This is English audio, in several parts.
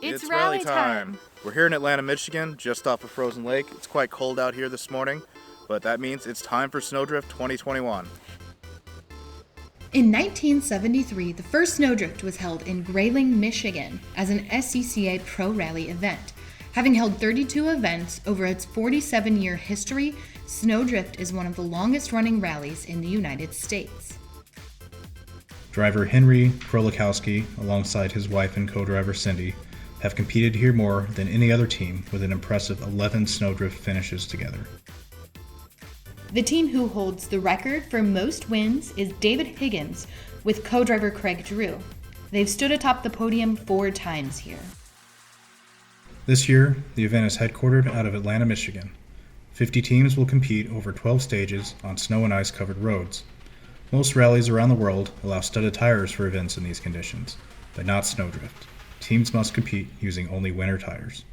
It's rally time! We're here in Atlanta, Michigan, just off of Frozen Lake. It's quite cold out here this morning, but that means it's time for Snowdrift 2021. In 1973, the first Snowdrift was held in Grayling, Michigan as an SCCA Pro Rally event. Having held 32 events over its 47-year history, Snowdrift is one of the longest-running rallies in the United States. Driver Henry Krolikowski, alongside his wife and co-driver Cindy, have competed here more than any other team with an impressive 11 Snowdrift finishes together. The team who holds the record for most wins is David Higgins with co-driver Craig Drew. They've stood atop the podium 4 times here. This year, the event is headquartered out of Atlanta, Michigan. 50 teams will compete over 12 stages on snow and ice covered roads. Most rallies around the world allow studded tires for events in these conditions, but not Snowdrift. Teams must compete using only winter tires.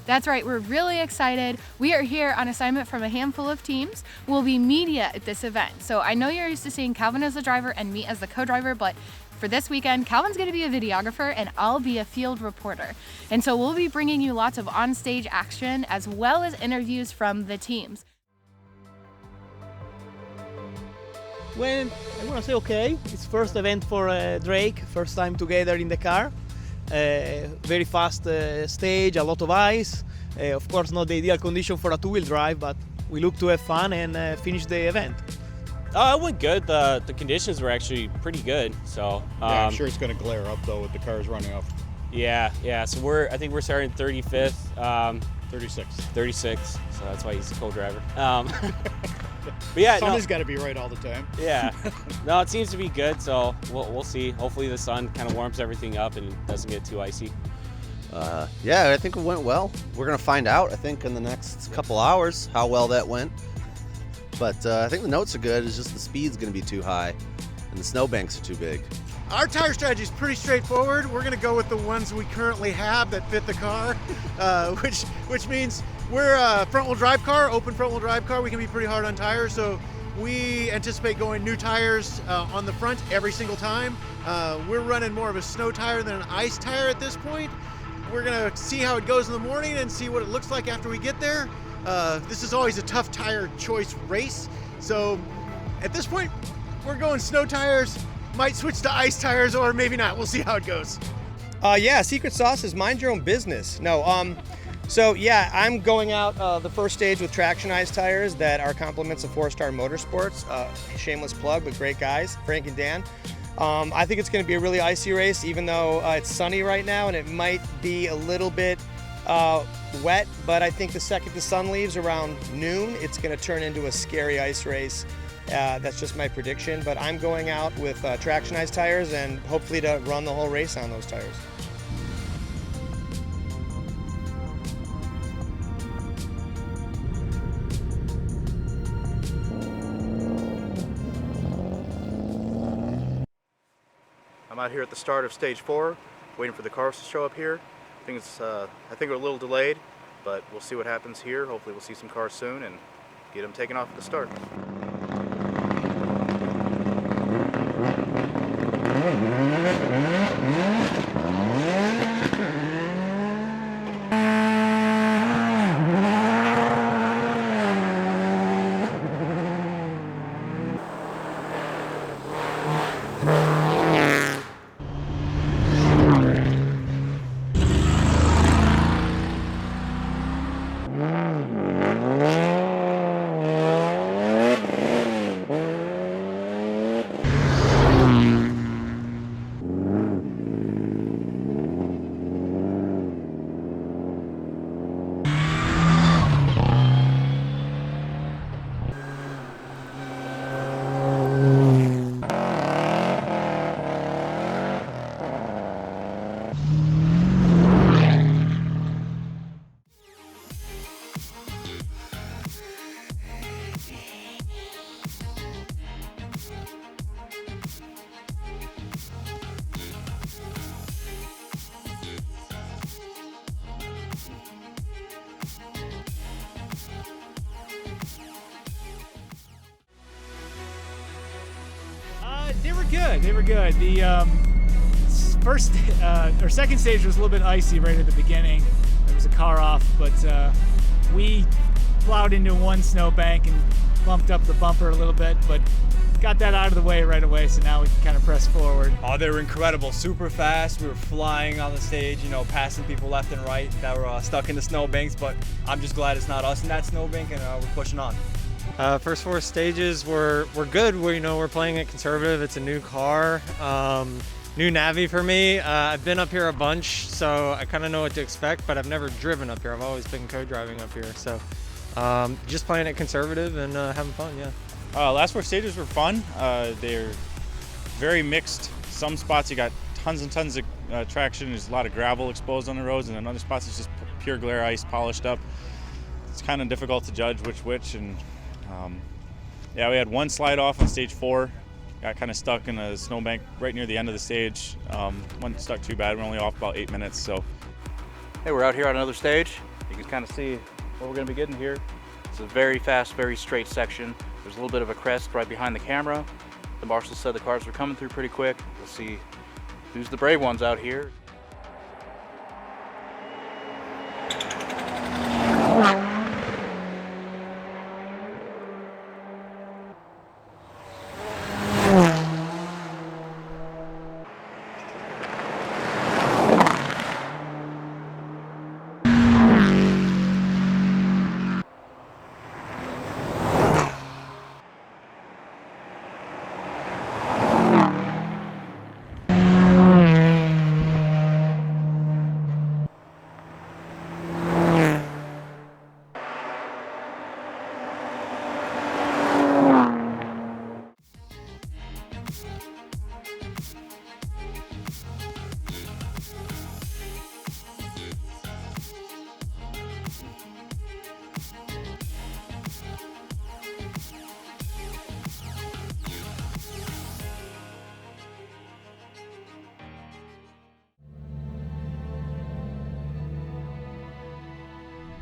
That's right, we're really excited. We are here on assignment from a handful of teams. We'll be media at this event. So I know you're used to seeing Calvin as the driver and me as the co-driver, but for this weekend, Calvin's gonna be a videographer and I'll be a field reporter. And so we'll be bringing you lots of on-stage action as well as interviews from the teams. When I want to say okay, it's first event for Drake, first time together in the car. Very fast stage, a lot of ice. Of course not the ideal condition for a two-wheel drive, but we look to have fun and finish the event. It went good. The conditions were actually pretty good. So yeah, I'm sure it's going to glare up though with the cars running off. Yeah. So I think we're starting 35th. 36. So that's why he's the co-driver. But yeah, Somebody's got to be right all the time. Yeah. No, it seems to be good. So we'll see. Hopefully the sun kind of warms everything up and doesn't get too icy. Yeah, I think it went well. We're going to find out, I think, in the next couple hours how well that went. But I think the notes are good. It's just the speed's going to be too high and the snowbanks are too big. Our tire strategy is pretty straightforward. We're going to go with the ones we currently have that fit the car, which means we're a front-wheel drive car, open front-wheel drive car. We can be pretty hard on tires, so we anticipate going new tires on the front every single time. We're running more of a snow tire than an ice tire at this point. We're going to see how it goes in the morning and see what it looks like after we get there. This is always a tough tire choice race, so at this point, we're going snow tires. Might switch to ice tires or maybe not. We'll see how it goes. Yeah, secret sauce is mind your own business. No, so yeah, I'm going out the first stage with traction ice tires that are complements of 4-Star Motorsports. Shameless plug, but great guys, Frank and Dan. I think it's going to be a really icy race, even though it's sunny right now and it might be a little bit wet, but I think the second the sun leaves around noon, it's going to turn into a scary ice race. That's just my prediction, but I'm going out with traction ice tires and hopefully to run the whole race on those tires. I'm out here at the start of stage 4, waiting for the cars to show up here. I think we're a little delayed, but we'll see what happens here. Hopefully we'll see some cars soon and get them taken off at the start. They were good. The second stage was a little bit icy right at the beginning. There was a car off, but we plowed into one snowbank and bumped up the bumper a little bit, but got that out of the way right away, so now we can kind of press forward. Oh, they were incredible, super fast. We were flying on the stage, passing people left and right that were stuck in the snowbanks, but I'm just glad it's not us in that snowbank, and we're pushing on. First 4 stages were good. We're playing it conservative. It's a new car, new Navi for me. I've been up here a bunch, so I kind of know what to expect, but I've never driven up here. I've always been co-driving up here, so just playing it conservative and having fun, yeah. Last 4 stages were fun. They're very mixed. Some spots you got tons and tons of traction. There's a lot of gravel exposed on the roads, and in other spots it's just pure glare ice polished up. It's kind of difficult to judge which, and we had one slide off on stage 4. Got kind of stuck in a snowbank right near the end of the stage. Wasn't stuck too bad. We're only off about 8 minutes. So, hey, we're out here on another stage. You can kind of see what we're going to be getting here. It's a very fast, very straight section. There's a little bit of a crest right behind the camera. The marshal said the cars were coming through pretty quick. We'll see who's the brave ones out here.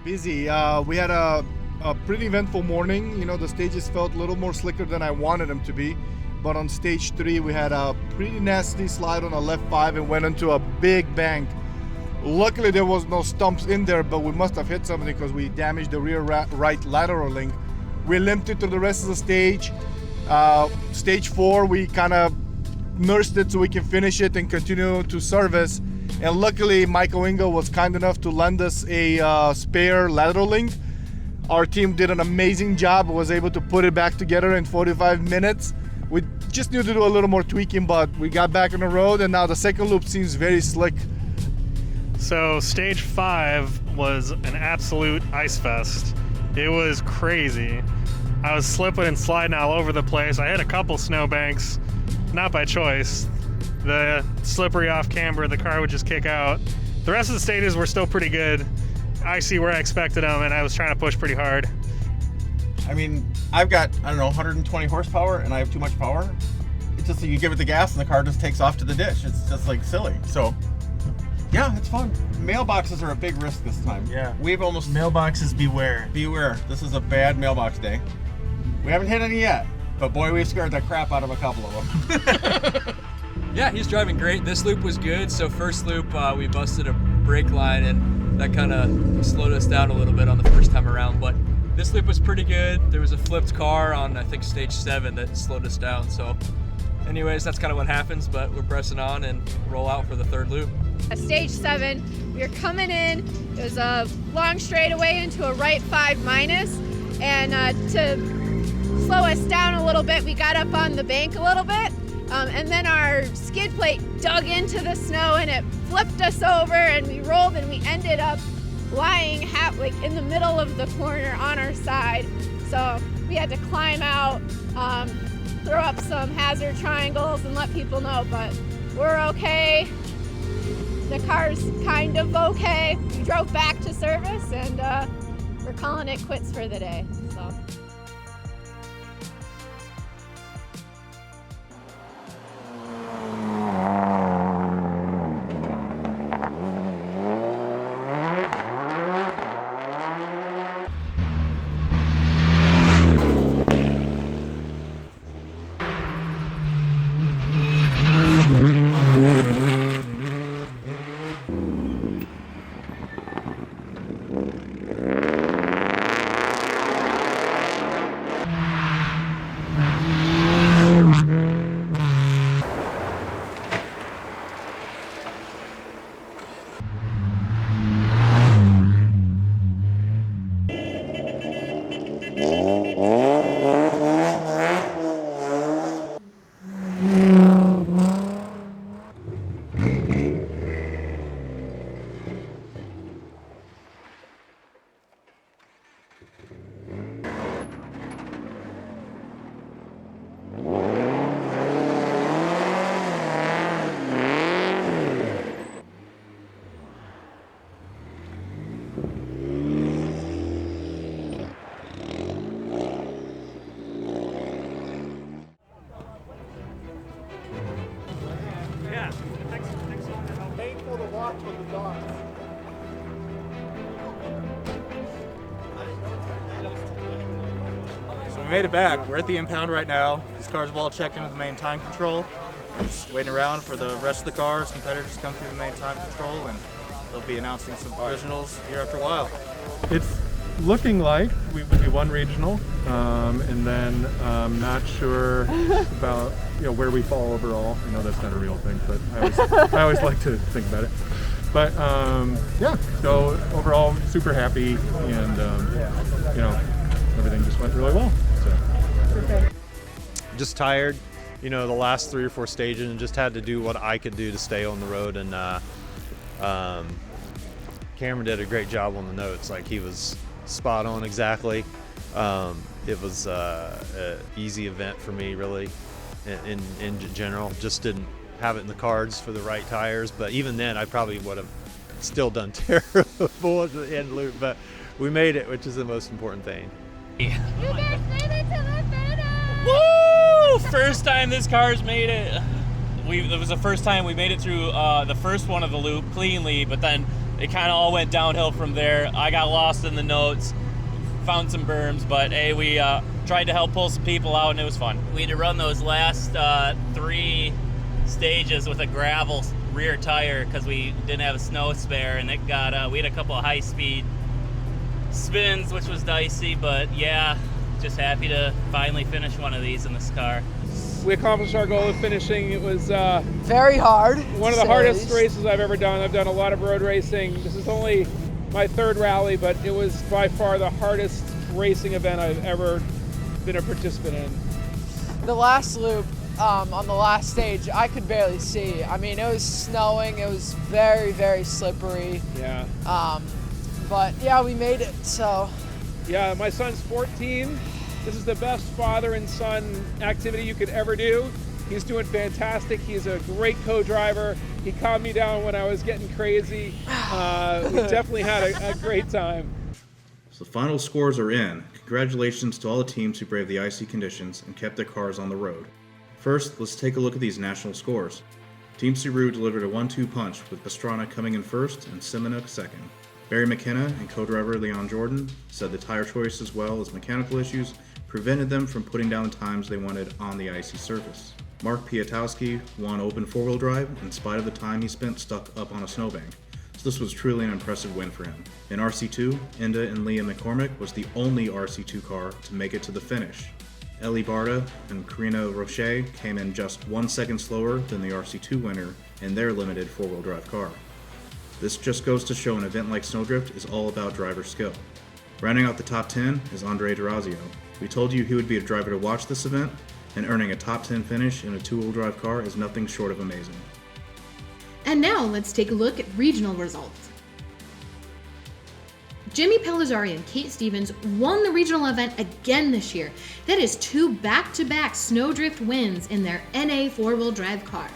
Busy. We had a pretty eventful morning. The stages felt a little more slicker than I wanted them to be. But on stage 3, we had a pretty nasty slide on a left 5 and went into a big bank. Luckily, there was no stumps in there, but we must have hit something because we damaged the rear right lateral link. We limped it to the rest of the stage. Stage 4, we kind of nursed it so we can finish it and continue to service. And luckily, Michael Ingo was kind enough to lend us a spare lateral link. Our team did an amazing job, was able to put it back together in 45 minutes. We just need to do a little more tweaking, but we got back on the road, and now the second loop seems very slick. So stage 5 was an absolute ice fest. It was crazy. I was slipping and sliding all over the place. I hit a couple snowbanks, not by choice. The slippery off camber, the car would just kick out. The rest of the stages were still pretty good. Icy where I expected them, and I was trying to push pretty hard. I mean, I've got, 120 horsepower, and I have too much power. It's just that you give it the gas, and the car just takes off to the ditch. It's just like silly. So, yeah, it's fun. Mailboxes are a big risk this time. Yeah. We've almost... Mailboxes beware. Beware. This is a bad mailbox day. We haven't hit any yet, but boy, we've scared the crap out of a couple of them. Yeah, he's driving great. This loop was good. So first loop, we busted a brake line, and that kind of slowed us down a little bit on the first time around. But this loop was pretty good. There was a flipped car on, I think, stage 7 that slowed us down. So anyways, that's kind of what happens, but we're pressing on and roll out for the third loop. At stage 7, we were coming in. It was a long straightaway into a right 5 minus. And to slow us down a little bit, we got up on the bank a little bit. And then our skid plate dug into the snow and it flipped us over, and we rolled, and we ended up lying in the middle of the corner on our side. So we had to climb out, throw up some hazard triangles and let people know, but we're okay. The car's kind of okay. We drove back to service, and we're calling it quits for the day. So. watch on the dogs. So we made it back. We're at the impound right now. These cars have all checked into the main time control. Just waiting around for the rest of the cars, competitors to come through the main time control, and they'll be announcing some provisionals here after a while. It's looking like we won regional, and then I'm not sure about where we fall overall. I know that's not a real thing, but I always like to think about it. But yeah, so overall super happy, and everything just went really well. So. Just tired, the last 3 or 4 stages, and just had to do what I could do to stay on the road. And Cameron did a great job on the notes. Like, he was spot on exactly. It was an easy event for me, really, in general. Just didn't have it in the cards for the right tires, but even then I probably would have still done terrible at the end loop, but we made it, which is the most important thing. You guys made it to the finish! Woo! First time this car's made it. It was the first time we made it through the first one of the loop cleanly, but then it kind of all went downhill from there. I got lost in the notes, found some berms, but hey, we tried to help pull some people out, and it was fun. We had to run those last 3 stages with a gravel rear tire because we didn't have a snow spare, and it got we had a couple of high-speed spins, which was dicey, but yeah, just happy to finally finish one of these in this car. We accomplished our goal of finishing. It was very hard. One of the hardest races I've ever done. I've done a lot of road racing. This is only my 3rd rally, but it was by far the hardest racing event I've ever been a participant in. The last loop, on the last stage, I could barely see. I mean, it was snowing. It was very, very slippery. Yeah. But yeah, we made it, so. Yeah, my son's 14. This is the best father and son activity you could ever do. He's doing fantastic. He's a great co-driver. He calmed me down when I was getting crazy. We definitely had a great time. So the final scores are in. Congratulations to all the teams who braved the icy conditions and kept their cars on the road. First, let's take a look at these national scores. Team Subaru delivered a 1-2 punch, with Pastrana coming in first and Simonuk second. Barry McKenna and co-driver Leon Jordan said the tire choice as well as mechanical issues prevented them from putting down the times they wanted on the icy surface. Mark Piatowski won open 4-wheel drive in spite of the time he spent stuck up on a snowbank, so this was truly an impressive win for him. In RC2, Inda and Leah McCormick was the only RC2 car to make it to the finish. Ellie Barta and Karina Roche came in just 1 second slower than the RC2 winner in their limited 4-wheel drive car. This just goes to show an event like Snowdrift is all about driver skill. Rounding out the top 10 is Andre Durazio. We told you he would be a driver to watch this event, and earning a top 10 finish in a 2-wheel drive car is nothing short of amazing. And now let's take a look at regional results. Jimmy Pellizzari and Kate Stevens won the regional event again this year. That is 2 back-to-back Snowdrift wins in their NA 4-wheel drive car.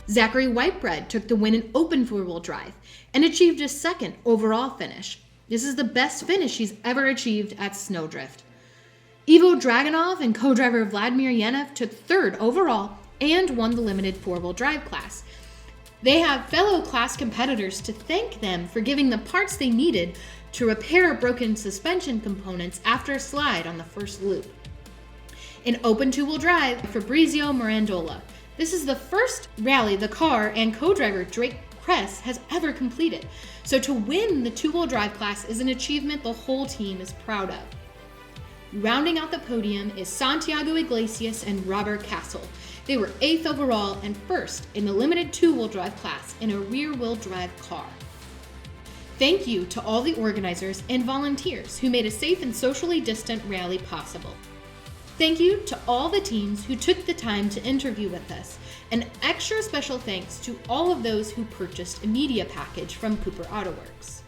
Zachary Whitebread took the win in open 4-wheel drive and achieved a 2nd overall finish. This is the best finish he's ever achieved at Snowdrift. Ivo Dragunov and co-driver Vladimir Yenev took 3rd overall and won the limited 4-wheel drive class. They have fellow class competitors to thank them for giving the parts they needed to repair broken suspension components after a slide on the first loop. In open 2-wheel drive, Fabrizio Mirandola. This is the first rally the car and co-driver Drake Kress has ever completed, so to win the 2-wheel drive class is an achievement the whole team is proud of. Rounding out the podium is Santiago Iglesias and Robert Castle. They were 8th overall and 1st in the limited 2-wheel drive class in a rear-wheel drive car. Thank you to all the organizers and volunteers who made a safe and socially distant rally possible. Thank you to all the teams who took the time to interview with us. An extra special thanks to all of those who purchased a media package from Cooper Autoworks.